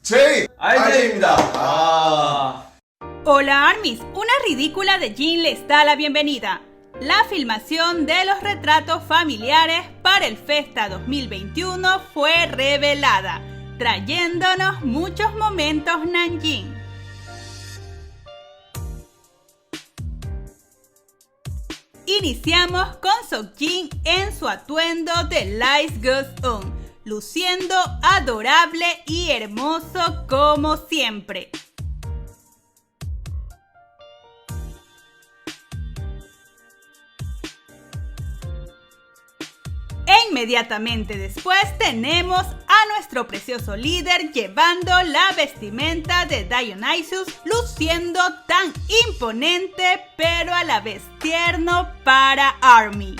RJ입니다. Hola ARMYs, una ridícula de Jin les da la bienvenida. La filmación de los retratos familiares para el Festa 2021 fue revelada, trayéndonos muchos momentos Nanjing. Iniciamos con Seokjin en su atuendo de Lights Goes On, luciendo adorable y hermoso como siempre. E inmediatamente después tenemos a nuestro precioso líder llevando la vestimenta de Dionysus, luciendo tan imponente pero a la vez tierno para ARMY.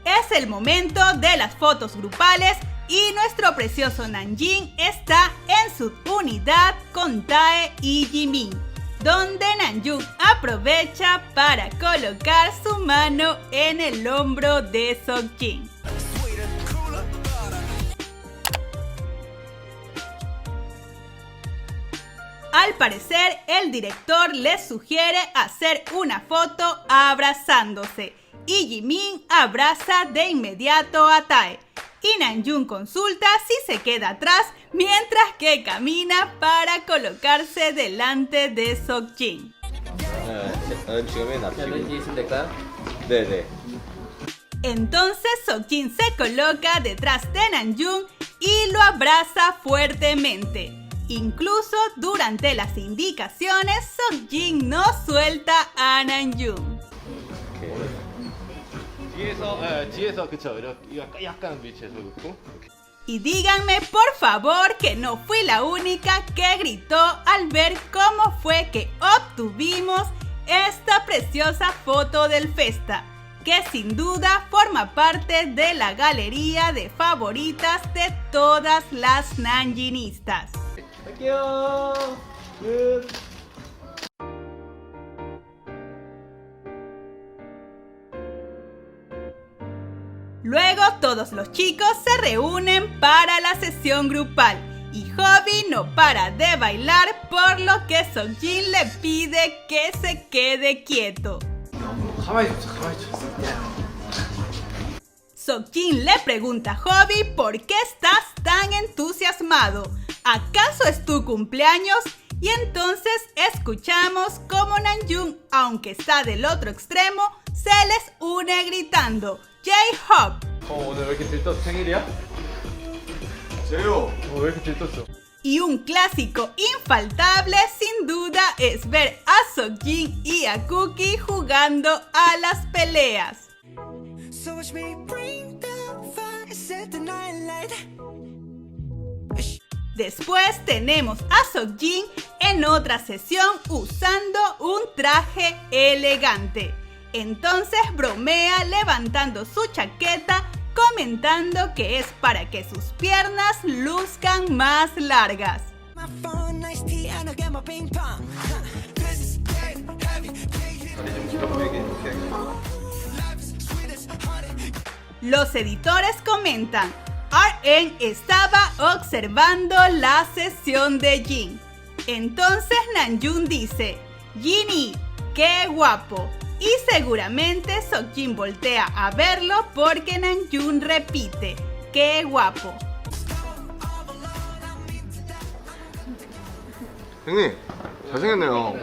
Es el momento de las fotos grupales y nuestro precioso Nanjing está en su unidad con Tae y Jimin, donde Namjoon aprovecha para colocar su mano en el hombro de Seokjin. Al parecer, el director les sugiere hacer una foto abrazándose y Jimin abraza de inmediato a Tae. Y Namjoon consulta si se queda atrás mientras que camina para colocarse delante de Seokjin. Entonces Seokjin se coloca detrás de Namjoon y lo abraza fuertemente. Incluso durante las indicaciones, Seokjin no suelta a Namjoon. 뒤에서 그쵸 약간 위치에서 그렇고. Y díganme por favor que no fui la única que gritó al ver cómo fue que obtuvimos esta preciosa foto del Festa, que sin duda forma parte de la galería de favoritas de todas las nanjinistas. Luego todos los chicos se reúnen para la sesión grupal y Hobby no para de bailar, por lo que Seokjin le pide que se quede quieto. Seokjin le pregunta a Hobby por qué estás tan entusiasmado. ¿Acaso es tu cumpleaños? Y entonces escuchamos como Namjoon, aunque está del otro extremo, se les une gritando J-Hope. 오늘 왜 이렇게 들떴어? 생일이야? 제요. 왜 이렇게 들떴어? Y un clásico infaltable sin duda es ver a Seokjin y a Cookie jugando a las peleas. Después tenemos a Seokjin en otra sesión usando un traje elegante. Entonces bromea levantando su chaqueta, comentando que es para que sus piernas luzcan más largas. Los editores comentan: RM estaba observando la sesión de Jin. Entonces Namjoon dice: Jinny, qué guapo. Y seguramente Seokjin voltea a verlo porque Namjoon repite: ¡qué guapo! 형님, 잘생겼네요.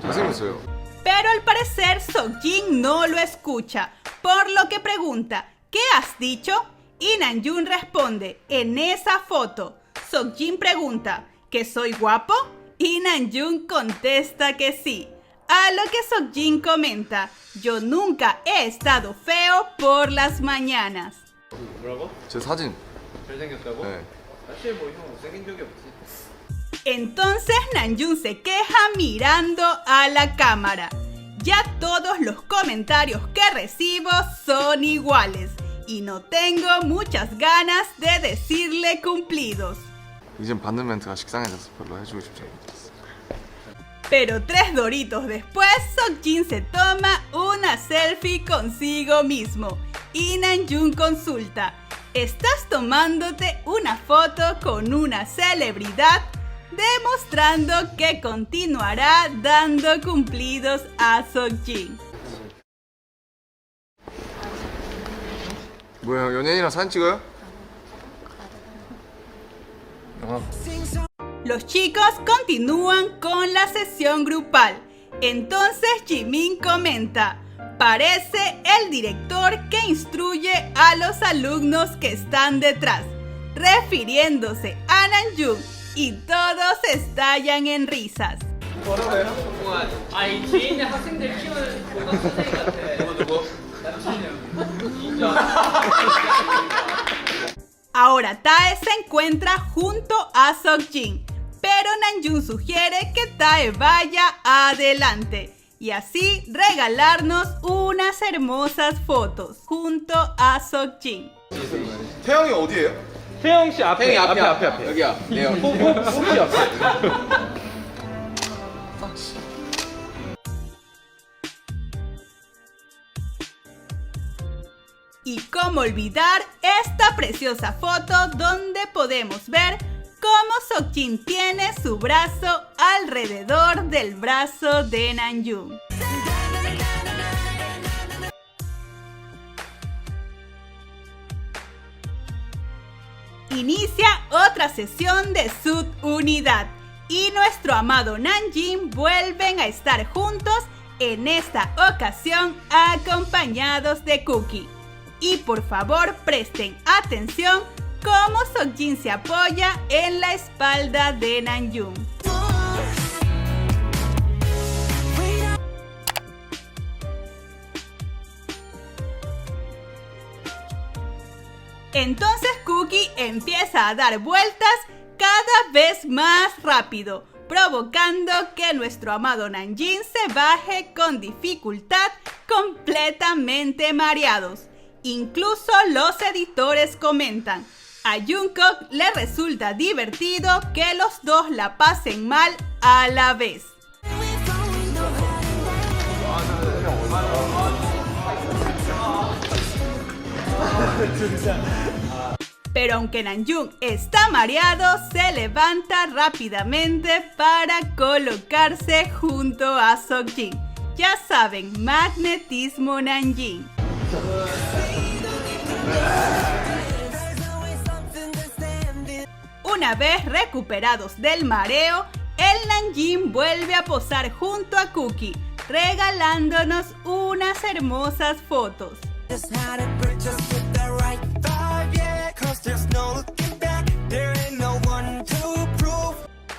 잘생겼어요. Pero al parecer Seokjin no lo escucha, por lo que pregunta: ¿qué has dicho? Y Namjoon responde: en esa foto. Seokjin pregunta: ¿que soy guapo? Y Namjoon contesta que sí. A lo que Seokjin comenta: yo nunca he estado feo por las mañanas. 뭐라고? 제 사진. 잘생겼다고? 네. 사실 뭐 형 못생긴 적이 없지. Entonces Namjoon se queja mirando a la cámara. Ya todos los comentarios que recibo son iguales y no tengo muchas ganas de decirle cumplidos. 이젠 받는 멘트가 식상해져서 별로 해주고 싶지 않았어. Pero 3 doritos después, Seokjin se toma una una selfie consigo mismo y Namjoon consulta: ¿estás tomándote una foto con una celebridad? Demostrando que continuará dando cumplidos a Seokjin. 뭐야, 연예인이랑 사진 찍어요? Los chicos continúan con la sesión grupal. Entonces Jimin comenta: parece el director que instruye a los alumnos que están detrás, refiriéndose a Namjoon, y todos estallan en risas. 아이 뒤에 있는 학생들 키우는 교감 선생님 같아. 누구? Ahora Tae se encuentra junto a Seokjin, pero Namjoon sugiere que Tae vaya adelante y así regalarnos unas hermosas fotos junto a Seokjin. 태영이 어디예요? 태영 씨 앞에. 태영이 앞에. 여기야. 네요. 호흡이 앞에. Y cómo olvidar esta preciosa foto donde podemos ver cómo Seokjin tiene su brazo alrededor del brazo de Namjoon. Inicia otra sesión de subunidad y nuestro amado Namjin vuelven a estar juntos, en esta ocasión acompañados de Cookie. Y por favor presten atención cómo Seokjin se apoya en la espalda de Namjoon. Entonces Cookie empieza a dar vueltas cada vez más rápido, provocando que nuestro amado Namjin se baje con dificultad, completamente mareados. Incluso los editores comentan: a Jungkook le resulta divertido que los dos la pasen mal a la vez. Pero aunque Namjoon está mareado, se levanta rápidamente para colocarse junto a Seokjin. Ya saben, magnetismo Namjin. Una vez recuperados del mareo, el Namjin vuelve a posar junto a Cookie, regalándonos unas hermosas fotos.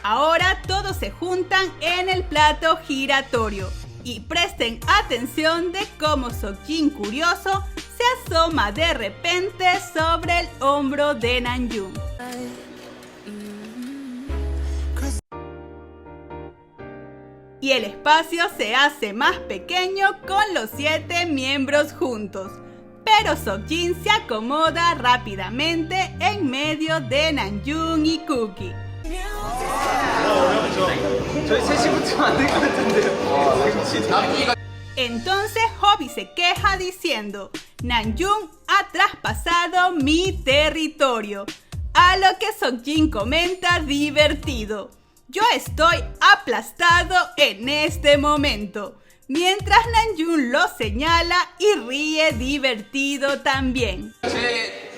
Ahora todos se juntan en el plato giratorio y presten atención de cómo Seokjin curioso se asoma de repente sobre el hombro de Namjoon. Y el espacio se hace más pequeño con los 7 miembros juntos. Pero Seokjin se acomoda rápidamente en medio de Namjoon y Cookie. 저희 셋이 붙으면 안 될 것 같은데요. Entonces Hobby se queja diciendo: Namjoon ha traspasado mi territorio. A lo que Seokjin comenta divertido: yo estoy aplastado en este momento. Mientras Namjoon lo señala y ríe divertido también.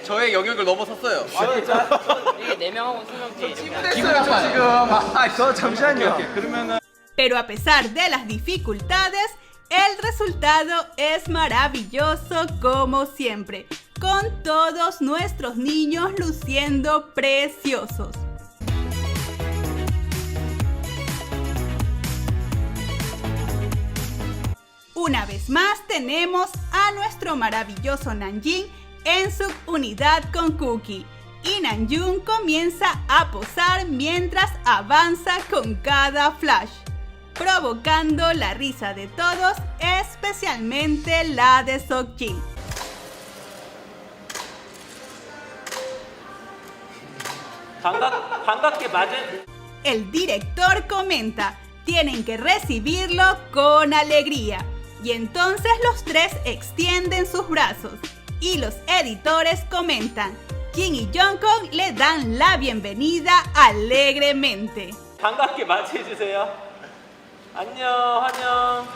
저의 영역을 넘어섰어요. 이게 4명하고 수명지. 기분했죠 지금. 저 잠시만요. 그러면은 Pero a pesar de las dificultades, el resultado es maravilloso como siempre, con todos nuestros niños luciendo preciosos. Una vez más tenemos a nuestro maravilloso Namjin en su unidad con Cookie y Namjoon comienza a posar mientras avanza con cada flash, provocando la risa de todos, especialmente la de Seokjin. 반갑게 맞은. El director comenta: tienen que recibirlo con alegría. Y entonces los tres extienden sus brazos y los editores comentan. Jin y Jungkook le dan la bienvenida alegremente. 반갑게 맞이해주세요. 안녕, 안녕.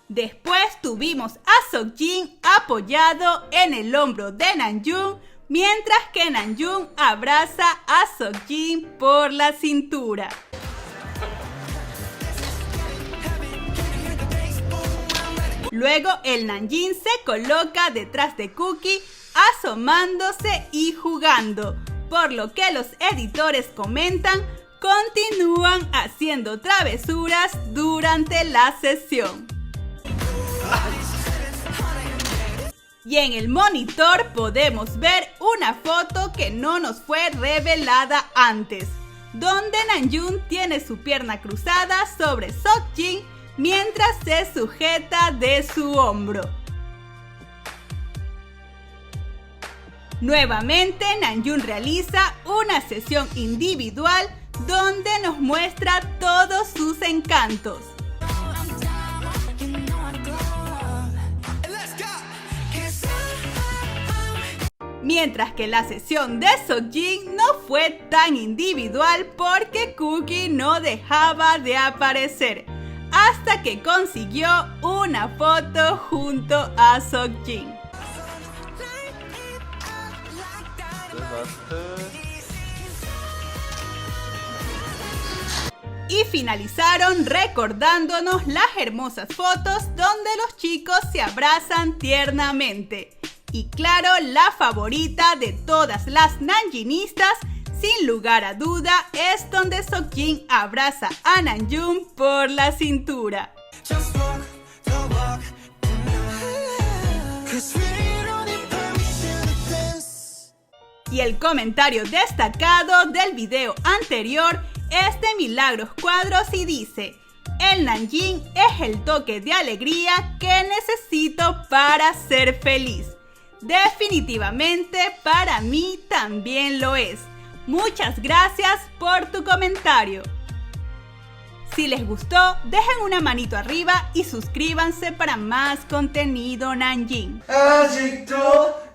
Después tuvimos a Seokjin apoyado en el hombro de Namjoon, mientras que Namjoon abraza a Seokjin por la cintura. Luego el Namjin se coloca detrás de Cookie, asomándose y jugando, por lo que los editores comentan, continúan haciendo travesuras durante la sesión. Y en el monitor podemos ver una foto que no nos fue revelada antes, donde Namjoon tiene su pierna cruzada sobre Seokjin mientras se sujeta de su hombro. Nuevamente Namjoon realiza una sesión individual donde nos muestra todos sus encantos. Mientras que la sesión de Seokjin no fue tan individual porque Cookie no dejaba de aparecer, hasta que consiguió una foto junto a Seokjin. Y finalizaron recordándonos las hermosas fotos donde los chicos se abrazan tiernamente. Y claro, la favorita de todas las Namjinistas, sin lugar a duda, es donde Seokjin abraza a Namjoon por la cintura. Y el comentario destacado del video anterior es de Milagros Cuadros y dice: el Namjin es el toque de alegría que necesito para ser feliz. Definitivamente para mí también lo es. Muchas gracias por tu comentario. Si les gustó, dejen una manito arriba y suscríbanse para más contenido Namjin. 아직도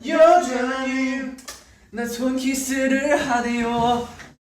여전히 나 손키스를 하네요.